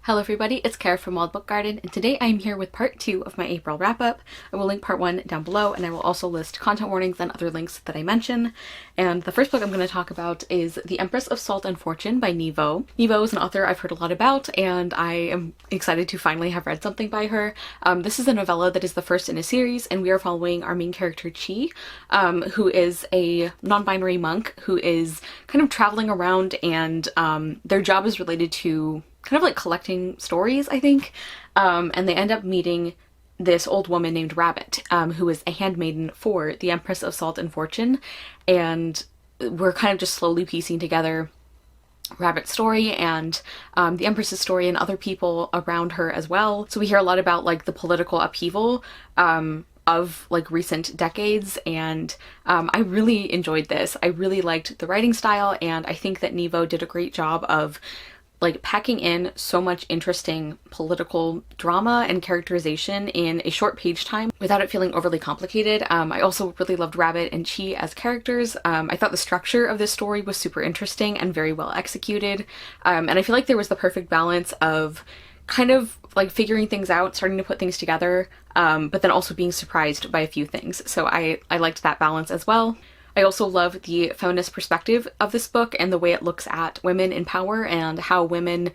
Hello everybody, it's Kara from Wild Book Garden, and today I am here with part 2 of my April wrap-up. I will link part 1 down below, and I will also list content warnings and other links that I mention. And the first book I'm going to talk about is The Empress of Salt and Fortune by Nivo. Nivo is an author I've heard a lot about, and I am excited to finally have read something by her. This is a novella that is the first in a series, and we are following our main character Chi, who is a non-binary monk who is kind of traveling around, and their job is related to kind of like collecting stories, I think. And they end up meeting this old woman named Rabbit, who is a handmaiden for the Empress of Salt and Fortune. And we're kind of just slowly piecing together Rabbit's story and the Empress's story and other people around her as well. So we hear a lot about like the political upheaval of like recent decades, and I really enjoyed this. I really liked the writing style, and I think that Nivo did a great job of like packing in so much interesting political drama and characterization in a short page time without it feeling overly complicated. I also really loved Rabbit and Chi as characters. I thought the structure of this story was super interesting and very well executed. And I feel like there was the perfect balance of kind of like figuring things out, starting to put things together, but then also being surprised by a few things. So I liked that balance as well. I also love the feminist perspective of this book and the way it looks at women in power and how women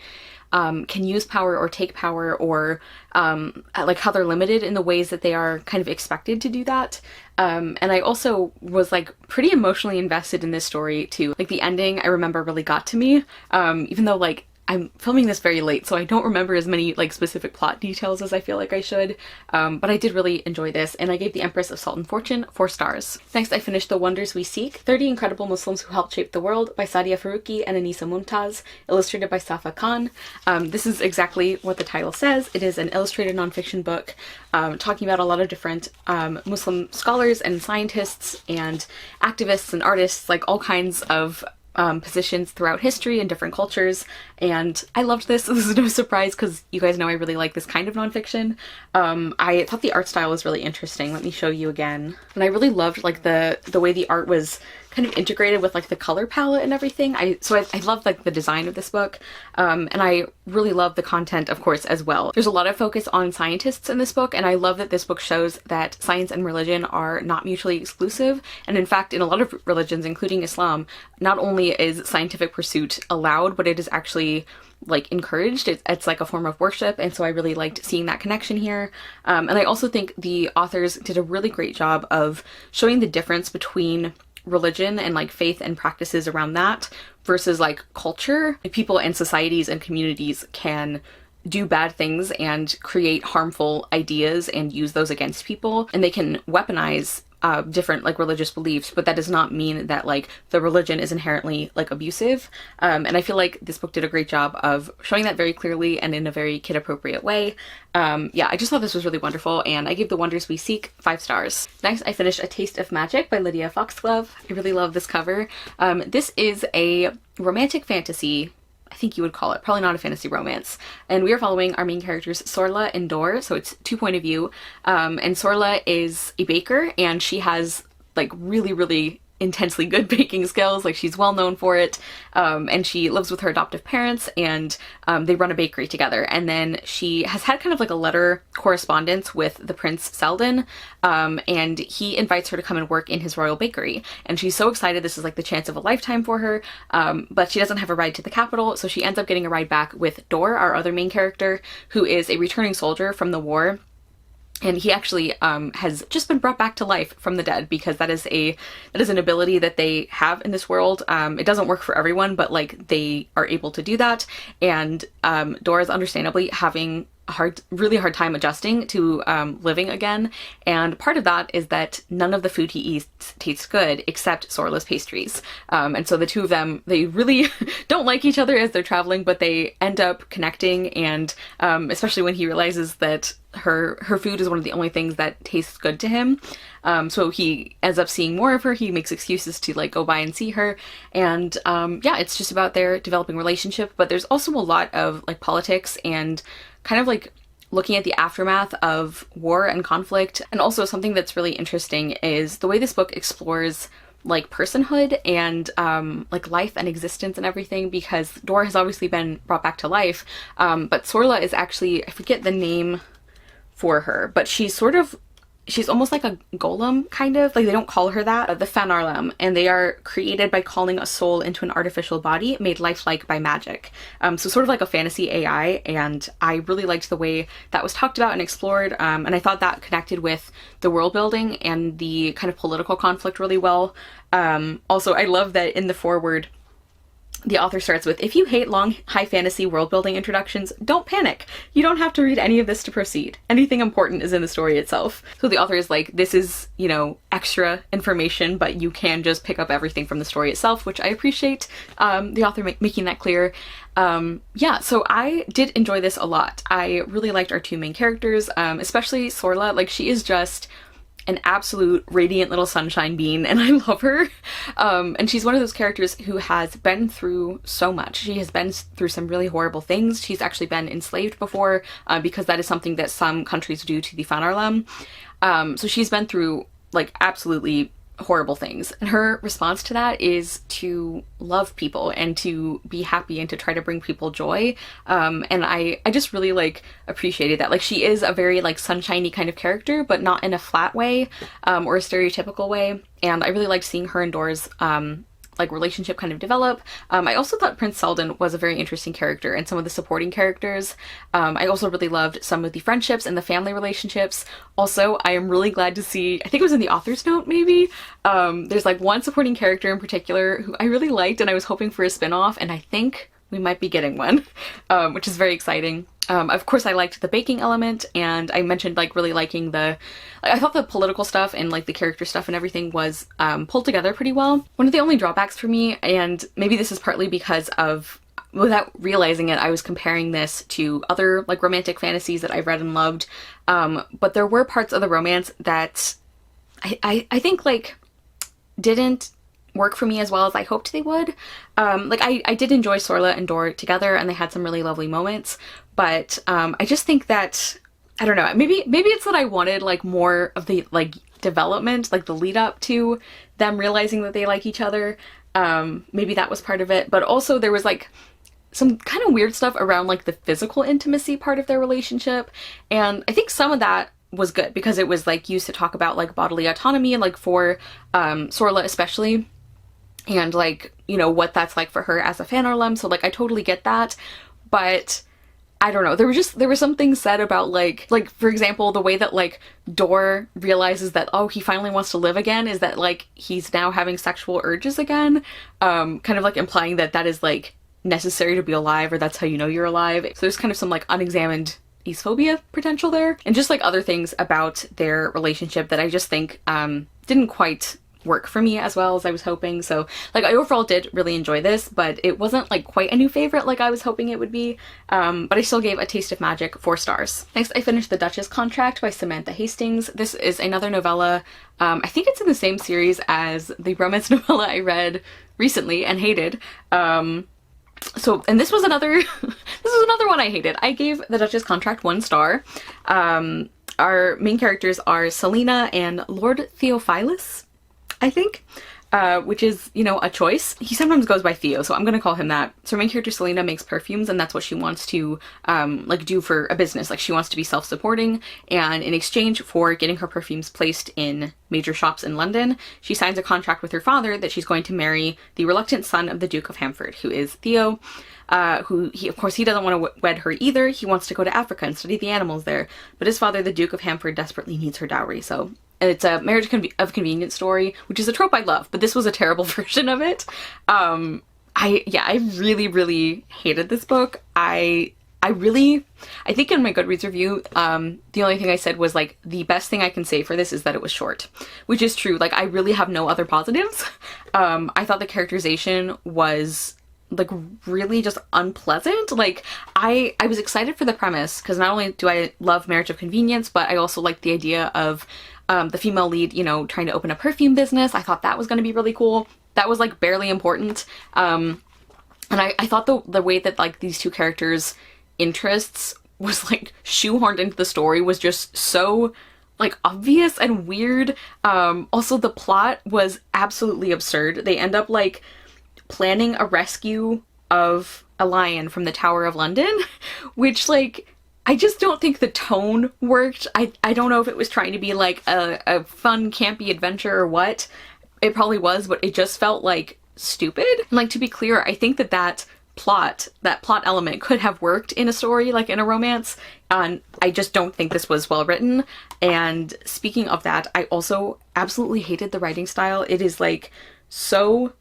can use power or take power, or like how they're limited in the ways that they are kind of expected to do that. And I also was like pretty emotionally invested in this story too. Like the ending I remember really got to me, even though like I'm filming this very late, so I don't remember as many like specific plot details as I feel like I should, but I did really enjoy this, and I gave The Empress of Salt and Fortune 4 stars. Next, I finished The Wonders We Seek, 30 Incredible Muslims Who Helped Shape the World by Sadia Faruqi and Anisa Mumtaz, illustrated by Safa Khan. This is exactly what the title says. It is an illustrated nonfiction book talking about a lot of different Muslim scholars and scientists and activists and artists, like all kinds of positions throughout history and different cultures, and I loved this. This is no surprise because you guys know I really like this kind of nonfiction. I thought the art style was really interesting. Let me show you again. And I really loved like the way the art was kind of integrated with like the color palette and everything. I love like the design of this book, and I really love the content, of course, as well. There's a lot of focus on scientists in this book, and I love that this book shows that science and religion are not mutually exclusive. And in fact, in a lot of religions, including Islam, not only is scientific pursuit allowed, but it is actually like encouraged. It's like a form of worship, and so I really liked seeing that connection here. And I also think the authors did a really great job of showing the difference between religion and like faith and practices around that versus like culture. People and societies and communities can do bad things and create harmful ideas and use those against people, and they can weaponize different like religious beliefs, but that does not mean that like the religion is inherently like abusive. And I feel like this book did a great job of showing that very clearly and in a very kid appropriate way. Yeah, I just thought this was really wonderful, and I gave The Wonders We Seek 5 stars. Next, I finished A Taste of Magic by Lydia Foxglove. I really love this cover. This is a romantic fantasy, I think you would call it, probably not a fantasy romance. And we are following our main characters Sorla and Dor, so it's 2 point of view. And Sorla is a baker, and she has like really intensely good baking skills. Like she's well known for it. And she lives with her adoptive parents, and they run a bakery together. And then she has had kind of like a letter correspondence with the Prince Selden, and he invites her to come and work in his royal bakery. And she's so excited. This is like the chance of a lifetime for her, but she doesn't have a ride to the capital, so she ends up getting a ride back with Dor, our other main character, who is a returning soldier from the war. And he actually has just been brought back to life from the dead, because that is an ability that they have in this world. It doesn't work for everyone, but like they are able to do that. And Dora is understandably having a really hard time adjusting to living again. And part of that is that none of the food he eats tastes good except Sorla's pastries. And so the two of them, they really don't like each other as they're traveling, but they end up connecting. And especially when he realizes that her food is one of the only things that tastes good to him. So he ends up seeing more of her. He makes excuses to like go by and see her. And yeah, it's just about their developing relationship. But there's also a lot of like politics and kind of like looking at the aftermath of war and conflict. And also something that's really interesting is the way this book explores like personhood and like life and existence and everything, because Dor has obviously been brought back to life, but Sorla is actually, I forget the name for her, but she's almost like a golem, kind of. Like, they don't call her that. The Fanarlem, and they are created by calling a soul into an artificial body made lifelike by magic. So sort of like a fantasy AI, and I really liked the way that was talked about and explored, and I thought that connected with the world building and the kind of political conflict really well. Also, I love that in the foreword, the author starts with, if you hate long, high fantasy world-building introductions, don't panic. You don't have to read any of this to proceed. Anything important is in the story itself. So the author is like, this is, you know, extra information, but you can just pick up everything from the story itself, which I appreciate the author making that clear. Yeah, so I did enjoy this a lot. I really liked our two main characters, especially Sorla. Like, she is just an absolute radiant little sunshine bean, and I love her. And she's one of those characters who has been through so much. She has been through some really horrible things. She's actually been enslaved before, because that is something that some countries do to the Fanarlem. So she's been through, like, absolutely horrible things, and her response to that is to love people and to be happy and to try to bring people joy. And I just really, like, appreciated that. Like, she is a very, like, sunshiny kind of character, but not in a flat way, or a stereotypical way. And I really liked seeing her and Dor's like, relationship kind of develop. I also thought Prince Selden was a very interesting character, and some of the supporting characters. I also really loved some of the friendships and the family relationships. Also, I am really glad to see, I think it was in the author's note maybe, there's like one supporting character in particular who I really liked, and I was hoping for a spin-off, and I think we might be getting one, which is very exciting. Of course, I liked the baking element, and I mentioned, like, really liking I thought the political stuff and, like, the character stuff and everything was pulled together pretty well. One of the only drawbacks for me, and maybe this is partly because of, without realizing it, I was comparing this to other, like, romantic fantasies that I've read and loved, but there were parts of the romance that I think, like, didn't work for me as well as I hoped they would. Like, I did enjoy Sorla and Dor together, and they had some really lovely moments, but I just think that, I don't know, maybe it's that I wanted, like, more of the, like, development, like the lead up to them realizing that they like each other. Maybe that was part of it, but also there was, like, some kind of weird stuff around, like, the physical intimacy part of their relationship, and I think some of that was good because it was, like, used to talk about, like, bodily autonomy, and, like, for Sorla especially, and, like, you know, what that's like for her as a Fanarlem. So, like, I totally get that, but I don't know, there was some things said about, like, for example, the way that, like, Dor realizes that, oh, he finally wants to live again is that, like, he's now having sexual urges again, kind of, like, implying that that is, like, necessary to be alive, or that's how you know you're alive. So there's kind of some, like, unexamined acephobia potential there, and just, like, other things about their relationship that I just think didn't quite work for me as well as I was hoping. So, like, I overall did really enjoy this, but it wasn't, like, quite a new favorite like I was hoping it would be, but I still gave A Taste of Magic 4 stars. Next, I finished The Duchess Contract by Samantha Hastings. This is another novella. I think it's in the same series as the romance novella I read recently and hated. And this was another one I hated. I gave The Duchess Contract 1 star. Our main characters are Selena and Lord Theophilus, I think, which is, you know, a choice. He sometimes goes by Theo, so I'm gonna call him that. So our main character Selena makes perfumes, and that's what she wants to, like, do for a business. Like, she wants to be self-supporting, and in exchange for getting her perfumes placed in major shops in London, she signs a contract with her father that she's going to marry the reluctant son of the Duke of Hamford, who is Theo, who, of course, he doesn't want to wed her either. He wants to go to Africa and study the animals there, but his father, the Duke of Hamford, desperately needs her dowry, so... And it's a marriage of convenience story, which is a trope I love, but this was a terrible version of it. I really, really hated this book. I think in my Goodreads review, the only thing I said was, like, the best thing I can say for this is that it was short, which is true. Like, I really have no other positives. I thought the characterization was, like, really just unpleasant. Like, I was excited for the premise, because not only do I love marriage of convenience, but I also like the idea of the female lead, you know, trying to open a perfume business. I thought that was going to be really cool. That was, like, barely important. And I thought the way that, like, these two characters' interests was, like, shoehorned into the story was just so like obvious and weird. Also the plot was absolutely absurd. They end up like planning a rescue of a lion from the Tower of London, which like I just don't think the tone worked. I don't know if it was trying to be like a fun campy adventure or what. It probably was, but it just felt like stupid. And like, to be clear, I think that plot element could have worked in a story, like in a romance, and I just don't think this was well written. And speaking of that, I also absolutely hated the writing style. It is like so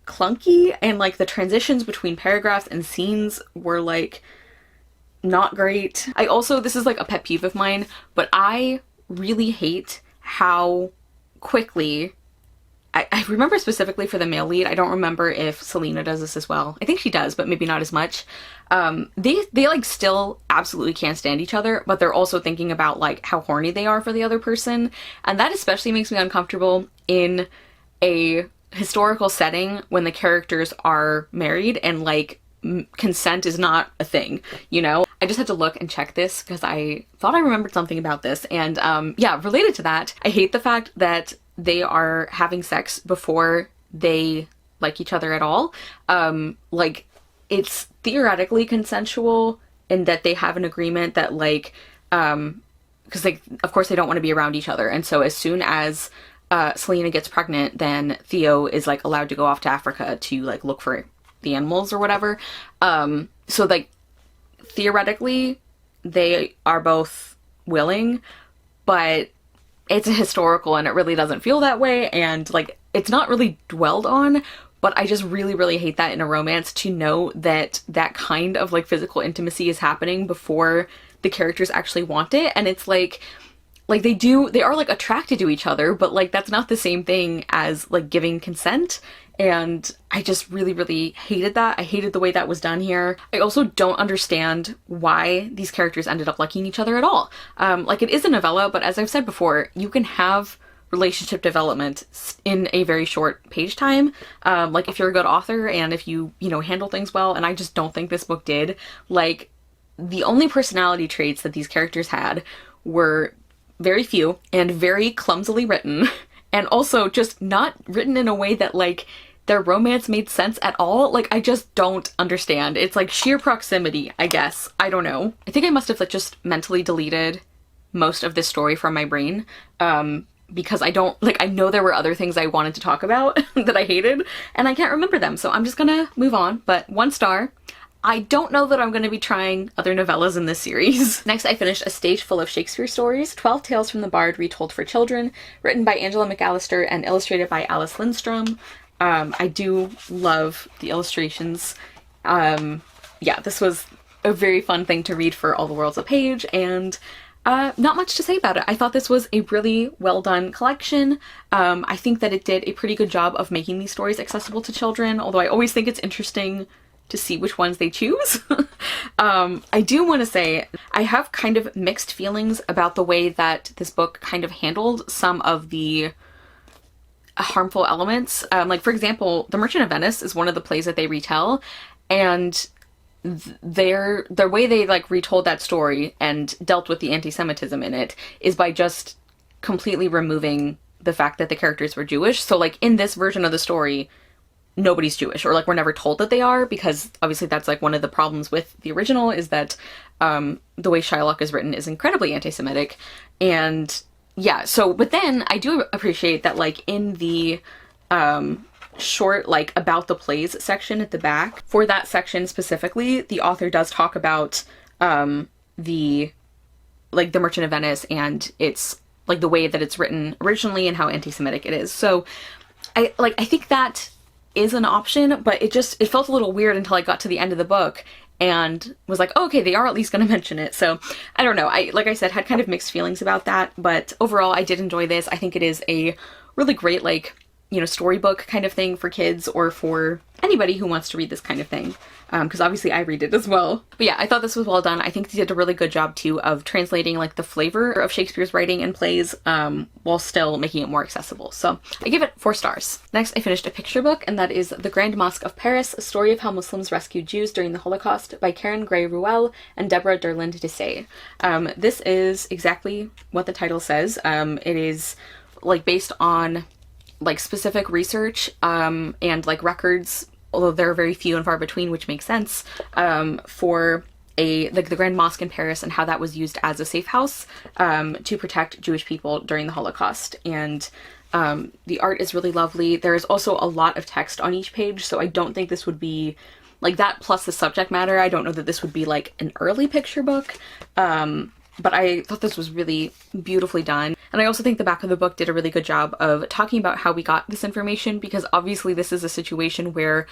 clunky, and like the transitions between paragraphs and scenes were like not great. I also, this is like a pet peeve of mine, but I really hate how quickly, I remember specifically for the male lead, I don't remember if Selena does this as well. I think she does, but maybe not as much. They like still absolutely can't stand each other, but they're also thinking about like how horny they are for the other person. And that especially makes me uncomfortable in a historical setting when the characters are married and like consent is not a thing, you know? I just had to look and check this because I thought I remembered something about this. And yeah, related to that, I hate the fact that they are having sex before they like each other at all. Like, it's theoretically consensual in that they have an agreement that like, because like, of course they don't want to be around each other. And so as soon as Selena gets pregnant, then Theo is like allowed to go off to Africa to like look for the animals or whatever. So like, theoretically they are both willing, but it's a historical and it really doesn't feel that way, and like it's not really dwelled on, but I just really, really hate that in a romance, to know that that kind of like physical intimacy is happening before the characters actually want it. And it's like they are like attracted to each other, but like that's not the same thing as like giving consent. And I just really, really hated that. I hated the way that was done here. I also don't understand why these characters ended up liking each other at all. Like, it is a novella, but as I've said before, you can have relationship development in a very short page time. Like, if you're a good author and if you know, handle things well, and I just don't think this book did. Like, the only personality traits that these characters had were very few and very clumsily written, and also just not written in a way that like their romance made sense at all. Like, I just don't understand. It's like sheer proximity, I guess. I don't know. I think I must have like just mentally deleted most of this story from my brain, because I don't, like, I know there were other things I wanted to talk about that I hated, and I can't remember them, so I'm just gonna move on. But 1 star. I don't know that I'm going to be trying other novellas in this series. Next, I finished A Stage Full of Shakespeare Stories, 12 Tales from the Bard Retold for Children, written by Angela McAllister and illustrated by Alice Lindstrom. I do love the illustrations. Yeah, this was a very fun thing to read for All the World's a Page, and not much to say about it. I thought this was a really well done collection. I think that it did a pretty good job of making these stories accessible to children, although I always think it's interesting to see which ones they choose. I do want to say I have kind of mixed feelings about the way that this book kind of handled some of the harmful elements. Like, for example, The Merchant of Venice is one of the plays that they retell, and their way they like retold that story and dealt with the anti-Semitism in it is by just completely removing the fact that the characters were Jewish. So like, in this version of the story, nobody's Jewish, or like we're never told that they are, because obviously that's like one of the problems with the original, is that the way Shylock is written is incredibly anti-Semitic. And yeah, so, but then I do appreciate that like in the short like about the plays section at the back, for that section specifically, the author does talk about the Merchant of Venice and it's like the way that it's written originally and how anti-Semitic it is. So I think that is an option, but it felt a little weird until I got to the end of the book and was like, oh, okay, they are at least going to mention it. So I don't know. Like I said, had kind of mixed feelings about that, but overall I did enjoy this. I think it is a really great like you know, storybook kind of thing for kids or for anybody who wants to read this kind of thing. Because obviously I read it as well. But yeah, I thought this was well done. I think they did a really good job too of translating like the flavor of Shakespeare's writing and plays while still making it more accessible. So I give it 4 stars. Next, I finished a picture book, and that is The Grand Mosque of Paris, A Story of How Muslims Rescued Jews During the Holocaust by Karen Gray Ruel and Deborah Durland Desay. This is exactly what the title says. It is like based on like specific research and like records, although they're very few and far between, which makes sense, for the Grand Mosque in Paris and how that was used as a safe house to protect Jewish people during the Holocaust. And the art is really lovely. There is also a lot of text on each page, so I don't think this would be like that plus the subject matter. I don't know that this would be like an early picture book, but I thought this was really beautifully done. And I also think the back of the book did a really good job of talking about how we got this information, because obviously this is a situation where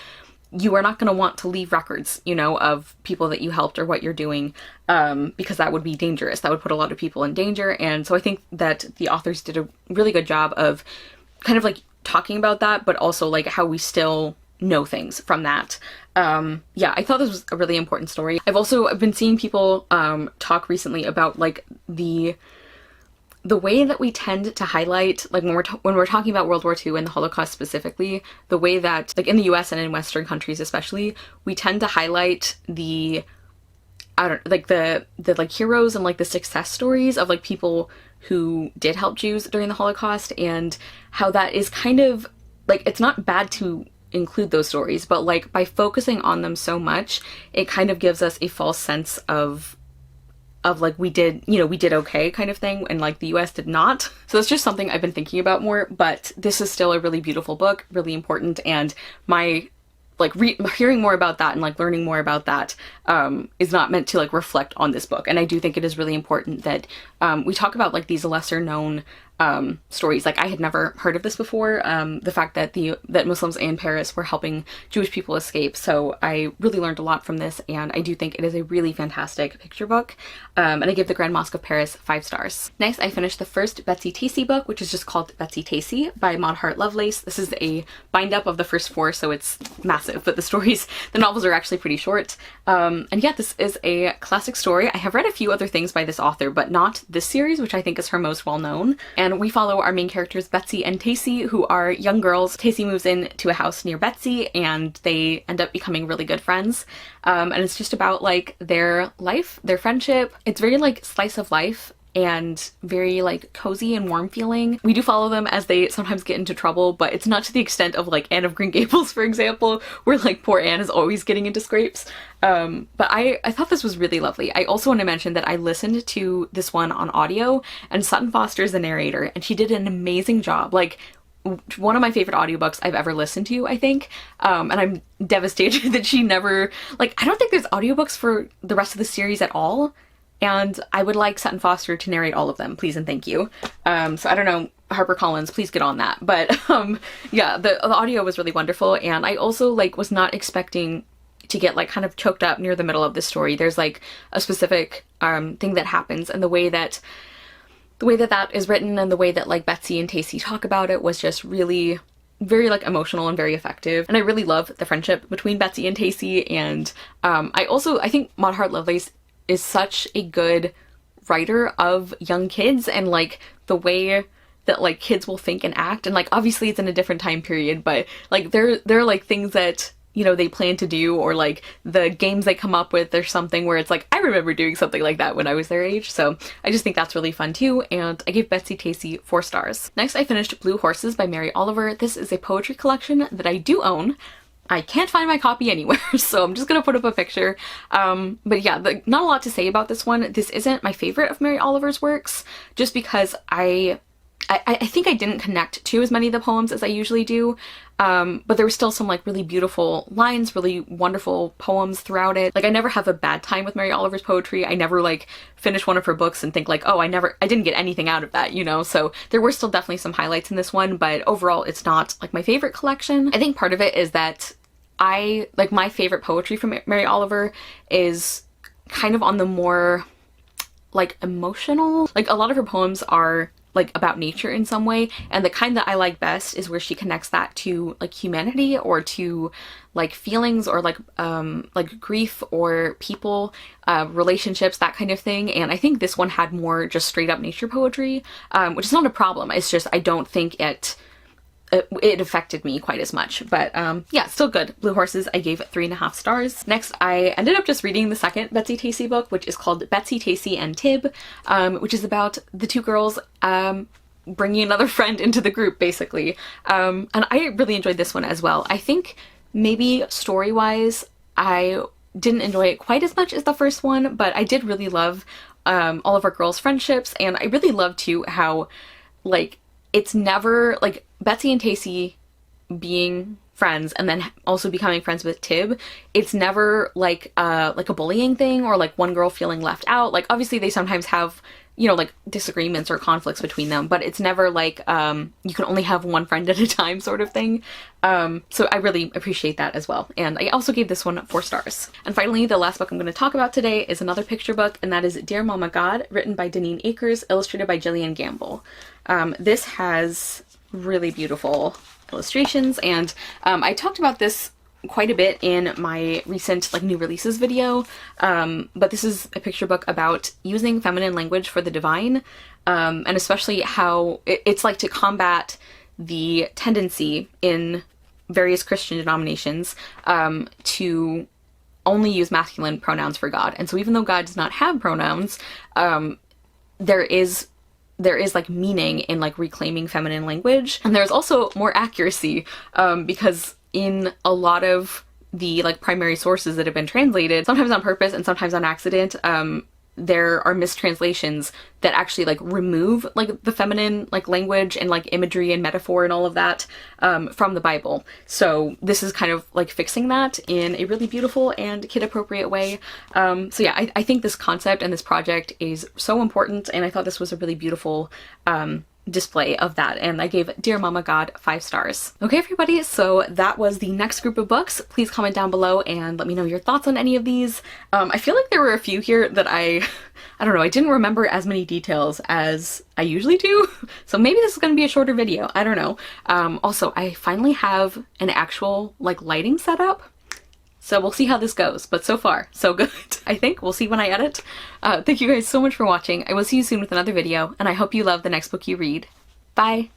you are not going to want to leave records, you know, of people that you helped or what you're doing, because that would be dangerous. That would put a lot of people in danger. And so I think that the authors did a really good job of kind of like talking about that, but also like how we still know things from that. Yeah, I thought this was a really important story. I've been seeing people talk recently about like the way that we tend to highlight, like when we're talking about World War II and the Holocaust specifically, the way that like in the US and in Western countries especially, we tend to highlight the like heroes and like the success stories of like people who did help Jews during the Holocaust, and how that is kind of like, it's not bad to include those stories, but like by focusing on them so much, it kind of gives us a false sense of like we did okay kind of thing, and like the US did not. So it's just something I've been thinking about more, but this is still a really beautiful book, really important, and my like hearing more about that and like learning more about that is not meant to like reflect on this book. And I do think it is really important that we talk about like these lesser known stories. Like I had never heard of this before, the fact that that Muslims in Paris were helping Jewish people escape. So I really learned a lot from this, and I do think it is a really fantastic picture book. And I give the Grand Mosque of Paris 5 stars. Next, I finished the first Betsy-Tacy book, which is just called Betsy-Tacy by Maud Hart Lovelace. This is a bind up of the first 4, so it's massive, but the novels are actually pretty short. And yeah, this is a classic story. I have read a few other things by this author, but not this series, which I think is her most well known. And we follow our main characters, Betsy and Tacy, who are young girls. Tacy moves into a house near Betsy, and they end up becoming really good friends. And it's just about like their life, their friendship. It's very like slice of life and very like cozy and warm feeling. We do follow them as they sometimes get into trouble, but it's not to the extent of like Anne of Green Gables, for example, where like poor Anne is always getting into scrapes. But I thought this was really lovely. I also want to mention that I listened to this one on audio, and Sutton Foster is the narrator, and she did an amazing job. Like, one of my favorite audiobooks I've ever listened to, I think. And I'm devastated that she never, like, I don't think there's audiobooks for the rest of the series at all. And I would like Sutton Foster to narrate all of them, please and thank you. So I don't know, HarperCollins, please get on that. But yeah, the audio was really wonderful. And I also like was not expecting to get like kind of choked up near the middle of this story. There's like a specific thing that happens, and the way that that is written and the way that like Betsy and Tacy talk about it was just really very like emotional and very effective. And I really love the friendship between Betsy and Tacy. And I think Maud Hart Lovelace is such a good writer of young kids and like the way that like kids will think and act. And like obviously it's in a different time period, but like there are like things that, you know, they plan to do, or like the games they come up with or something where it's like, I remember doing something like that when I was their age. So I just think that's really fun too. And I gave Betsy-Tacy 4 stars. Next, I finished Blue Horses by Mary Oliver. This is a poetry collection that I do own. I can't find my copy anywhere, so I'm just gonna put up a picture. But yeah, not a lot to say about this one. This isn't my favorite of Mary Oliver's works, just because I think I didn't connect to as many of the poems as I usually do. But there were still some like really beautiful lines, really wonderful poems throughout it. Like I never have a bad time with Mary Oliver's poetry. I never like finish one of her books and think like, oh, I didn't get anything out of that, you know? So there were still definitely some highlights in this one, but overall it's not like my favorite collection. I think part of it is that my favorite poetry from Mary Oliver is kind of on the more like emotional, like a lot of her poems are like about nature in some way, and the kind that I like best is where she connects that to like humanity or to like feelings or like grief or people, relationships, that kind of thing. And I think this one had more just straight up nature poetry, which is not a problem. It's just I don't think it affected me quite as much, but yeah, still good. Blue Horses, I gave 3.5 stars. Next, I ended up just reading the second Betsy-Tacy book, which is called Betsy-Tacy and Tib, which is about the two girls bringing another friend into the group, basically. And I really enjoyed this one as well. I think maybe story-wise, I didn't enjoy it quite as much as the first one, but I did really love all of our girls' friendships, and I really love too how, like, it's never, like, Betsy and Tacy being friends and then also becoming friends with Tib, it's never like a bullying thing or like one girl feeling left out. Like, obviously they sometimes have, you know, like disagreements or conflicts between them, but it's never like you can only have one friend at a time sort of thing. So I really appreciate that as well. And I also gave this one 4 stars. And finally, the last book I'm going to talk about today is another picture book, and that is Dear Mama God, written by Deneen Akers, illustrated by Jillian Gamble. This has really beautiful illustrations, and I talked about this quite a bit in my recent like new releases video, but this is a picture book about using feminine language for the divine, and especially how it's like to combat the tendency in various Christian denominations to only use masculine pronouns for God. And so even though God does not have pronouns, there is like meaning in like reclaiming feminine language, and there's also more accuracy because in a lot of the like primary sources that have been translated, sometimes on purpose and sometimes on accident, there are mistranslations that actually like remove like the feminine like language and like imagery and metaphor and all of that from the Bible. So this is kind of like fixing that in a really beautiful and kid appropriate way. So yeah, I think this concept and this project is so important, and I thought this was a really beautiful display of that, and I gave Dear Mama God 5 stars. Okay everybody, so that was the next group of books. Please comment down below and let me know your thoughts on any of these. I feel like there were a few here that I don't know, I didn't remember as many details as I usually do, so maybe this is going to be a shorter video, I don't know. Also, I finally have an actual like lighting setup, so we'll see how this goes, but so far, so good. I think we'll see when I edit. Thank you guys so much for watching. I will see you soon with another video, and I hope you love the next book you read. Bye!